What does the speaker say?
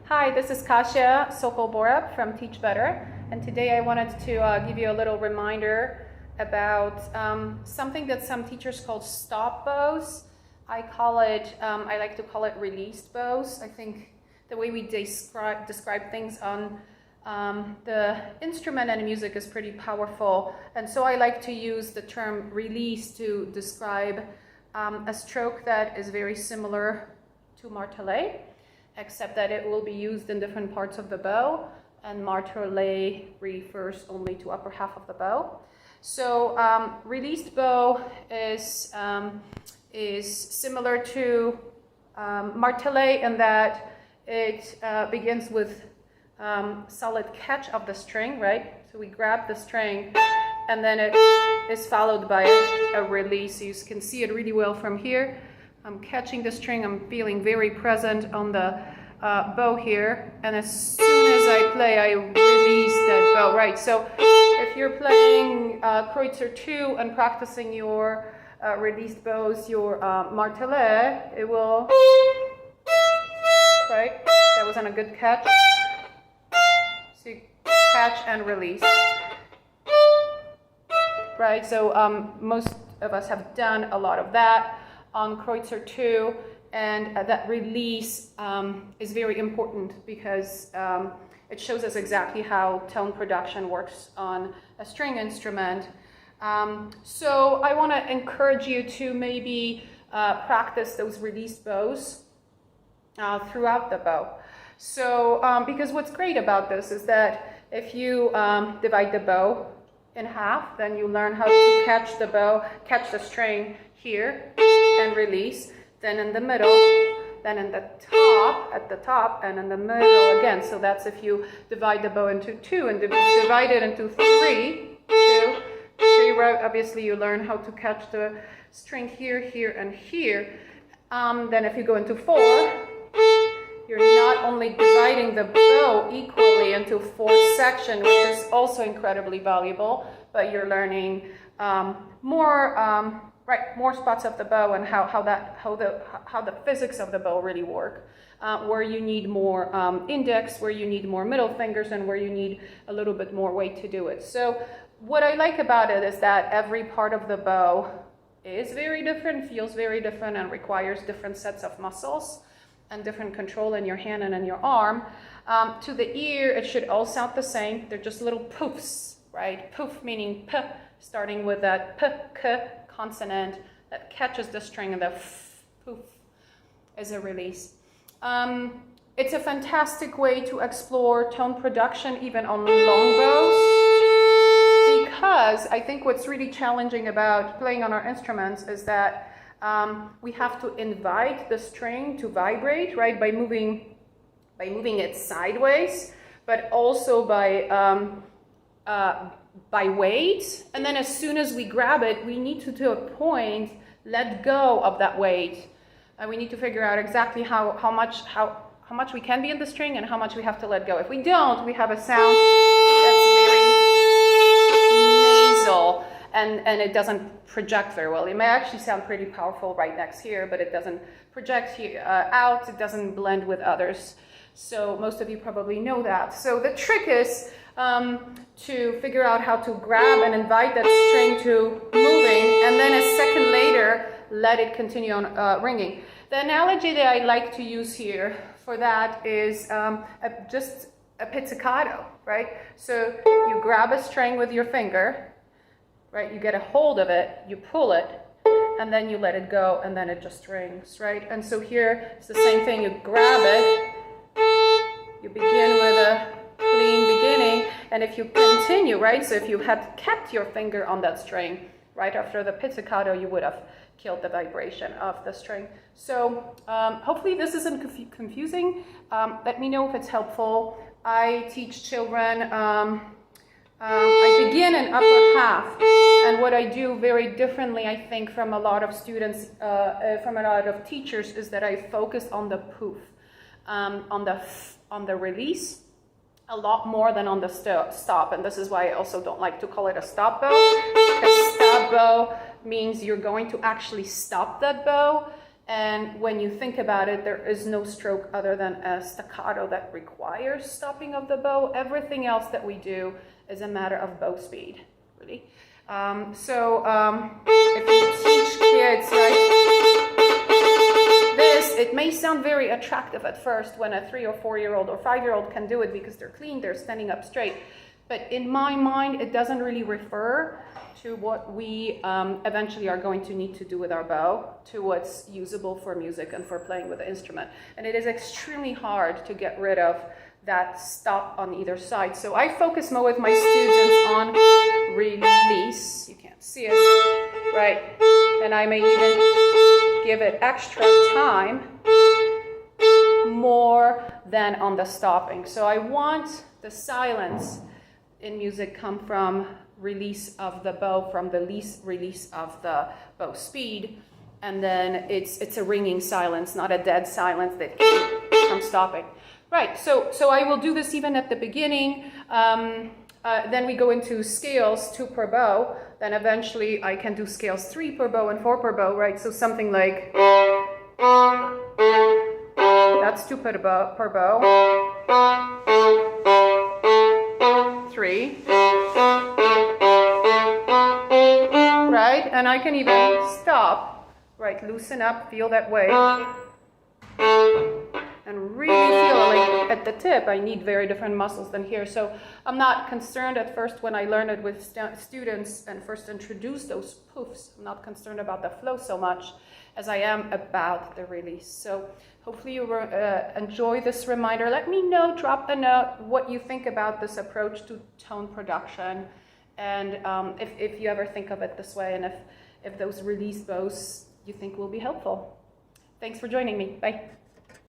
Hi, this is Kasia Sokol-Borup from Teach Better, and today I wanted to give you a little reminder about something that some teachers call stop bows. I like to call it released bows. I think the way we describe things on the instrument and music is pretty powerful, and so I like to use the term release to describe a stroke that is very similar to martelet, except that it will be used in different parts of the bow, and martelet refers only to upper half of the bow. So released bow is similar to martelet in that it begins with solid catch of the string, right? So we grab the string and then it is followed by a release. You can see it really well from here. I'm catching the string, I'm feeling very present on the bow here, and as soon as I play, I release that bow, right? So if you're playing Kreutzer 2 and practicing your released bows, your martelet, it will, right? That wasn't a good catch. So you catch and release. Right, so most of us have done a lot of that on Kreutzer 2, and that release is very important because it shows us exactly how tone production works on a string instrument. So I want to encourage you to maybe practice those released bows throughout the bow. So because what's great about this is that if you divide the bow in half, then you learn how to catch the string here and release, then in the middle, then in the top, at the top, and in the middle again. So that's if you divide the bow into two, and divide it into three, right? Obviously you learn how to catch the string here, here, and here. Then if you go into four, you're not only dividing the bow equally into four sections, which is also incredibly valuable, but you're learning more spots of the bow and how the physics of the bow really work. Where you need more index, where you need more middle fingers, and where you need a little bit more weight to do it. So what I like about it is that every part of the bow is very different, feels very different, and requires different sets of muscles and different control in your hand and in your arm. To the ear, it should all sound the same. They're just little poofs, right? Poof meaning p, starting with that p, k consonant that catches the string, and the f, poof is a release. It's a fantastic way to explore tone production even on long bows, because I think what's really challenging about playing on our instruments is that we have to invite the string to vibrate, right, by moving it sideways, but also by weight. And then as soon as we grab it, we need to a point, let go of that weight. And we need to figure out exactly how much we can be in the string and how much we have to let go. If we don't, we have a sound that's very nasal, and it doesn't project very well. It may actually sound pretty powerful right next here, but it doesn't project out, it doesn't blend with others. So most of you probably know that. So the trick is to figure out how to grab and invite that string to moving, and then a second later, let it continue on ringing. The analogy that I like to use here for that is just a pizzicato, right? So you grab a string with your finger, right? You get a hold of it, you pull it, and then you let it go, and then it just rings, right? And so here it's the same thing. You grab it, you begin with a clean beginning, and if you continue, right? So if you had kept your finger on that string right after the pizzicato, you would have killed the vibration of the string. So hopefully this isn't confusing. Let me know if it's helpful. I teach children. I begin in upper half, and what I do very differently, I think, from a lot of students, from a lot of teachers, is that I focus on the poof, on the release, a lot more than on the stop. And this is why I also don't like to call it a stop bow, because stop bow means you're going to actually stop that bow. And when you think about it, there is no stroke other than a staccato that requires stopping of the bow. Everything else that we do is a matter of bow speed, really. If you teach kids, it may sound very attractive at first when a 3 or 4-year-old or 5-year-old can do it because they're clean, they're standing up straight. But in my mind, it doesn't really refer to what we eventually are going to need to do with our bow, to what's usable for music and for playing with the instrument. And it is extremely hard to get rid of that stop on either side. So I focus more with my students on release. You can't see it, right? And I may even give it extra time more than on the stopping. So I want the silence in music come from release of the bow, from the least release of the bow speed, and then it's a ringing silence, not a dead silence that came from stopping. Right, so I will do this even at the beginning. Then we go into scales, 2 per bow. Then eventually I can do scales 3 per bow and 4 per bow, right? So something like, that's 2 per bow. 3. Right, and I can even stop, right? Loosen up, feel that way. And really feel like at the tip, I need very different muscles than here. So I'm not concerned at first when I learn it with students and first introduce those poofs. I'm not concerned about the flow so much as I am about the release. So hopefully you will enjoy this reminder. Let me know, drop a note, what you think about this approach to tone production. And if you ever think of it this way, and if those release bows you think will be helpful. Thanks for joining me. Bye.